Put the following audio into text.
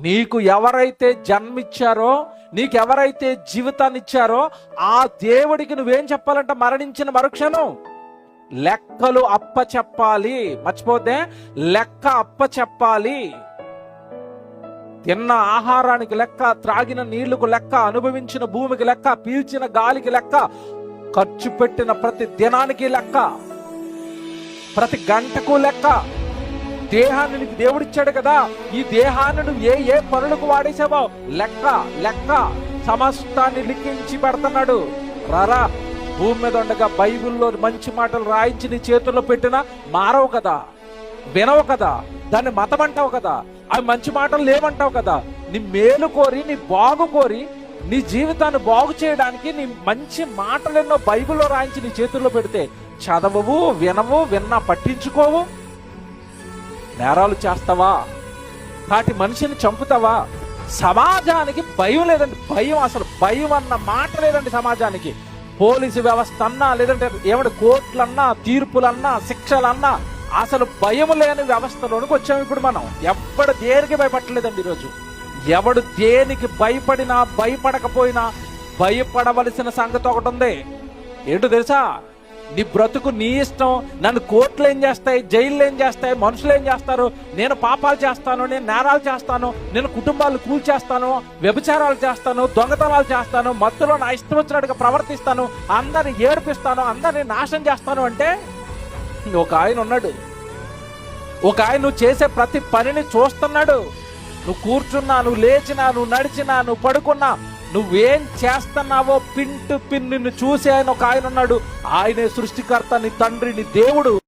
నీకు ఎవరైతే జన్మిచ్చారో, నీకెవరైతే జీవితాన్ని ఇచ్చారో ఆ దేవుడికి నువ్వేం చెప్పాలంట? మరణించిన మరుక్షణం లెక్కలు అప్ప చెప్పాలి. మర్చిపోతే లెక్క అప్ప చెప్పాలి. తిన్న ఆహారానికి లెక్క, త్రాగిన నీళ్లకు లెక్క, అనుభవించిన భూమికి లెక్క, పీల్చిన గాలికి లెక్క, ఖర్చు పెట్టిన ప్రతి దినానికి లెక్క, ప్రతి గంటకు లెక్క. దేహాన్ని నీకు దేవుడిచ్చాడు కదా, ఈ దేహాన్ని నువ్వు ఏ ఏ పనులకు వాడేసావో లెక్క లెక్క సమస్తాన్ని లిఖించి పెడుతున్నాడు. రారా, భూమి మీద ఉండగా బైబిల్లో మంచి మాటలు రాయించి నీ చేతుల్లో పెట్టినా మారవు కదా, వినవు కదా, దాన్ని మతం అంటావు కదా, అవి మంచి మాటలు లేవంటావు కదా. నీ మేలు కోరి, నీ బాగు కోరి, నీ జీవితాన్ని బాగు చేయడానికి నీ మంచి మాటలు ఎన్నో బైబిల్లో రాయించి నీ చేతుల్లో పెడితే చదవవు, వినవు, విన్నా పట్టించుకోవు. నేరాలు చేస్తావా? కాటి మనిషిని చంపుతావా? సమాజానికి భయం లేదండి. భయం, అసలు భయం అన్న మాట లేదండి సమాజానికి. పోలీసు వ్యవస్థ అన్నా, లేదంటే ఏమంటే కోర్టులన్నా, తీర్పులన్నా, శిక్షలన్నా, అసలు భయం లేని వ్యవస్థలోనికి వచ్చాము ఇప్పుడు మనం. ఎవడు దేనికి భయపడలేదండి ఈరోజు. ఎవడు దేనికి భయపడినా భయపడకపోయినా భయపడవలసిన సంగతి ఒకటి ఉంది. ఏంటో తెలుసా? నీ బ్రతుకు నీ ఇష్టం. నన్ను కోర్టులు ఏం చేస్తాయి, జైళ్ళు ఏం చేస్తాయి, మనుషులు ఏం చేస్తారు, నేను పాపాలు చేస్తాను, నేను నేరాలు చేస్తాను, నేను కుటుంబాలు కూల్చేస్తాను, వ్యభిచారాలు చేస్తాను, దొంగతనాలు చేస్తాను, మత్తులో నా ఇష్టం వచ్చినట్టుగా ప్రవర్తిస్తాను, అందరిని ఏడిపిస్తాను, అందరిని నాశనం చేస్తాను అంటే ఒక ఆయన ఉన్నాడు. ఒక ఆయన నువ్వు చేసే ప్రతి పనిని చూస్తున్నాడు. నువ్వు కూర్చున్నా, నువ్వు లేచినా, నువ్వు నడిచినా, నువ్వు పడుకున్నా, నువ్వేం చేస్తున్నావో పిన్ టు పిన్ నిన్ను చూసి ఆయన ఒక ఆయన ఉన్నాడు. ఆయనే సృష్టికర్త, నీ తండ్రి, నీ దేవుడు.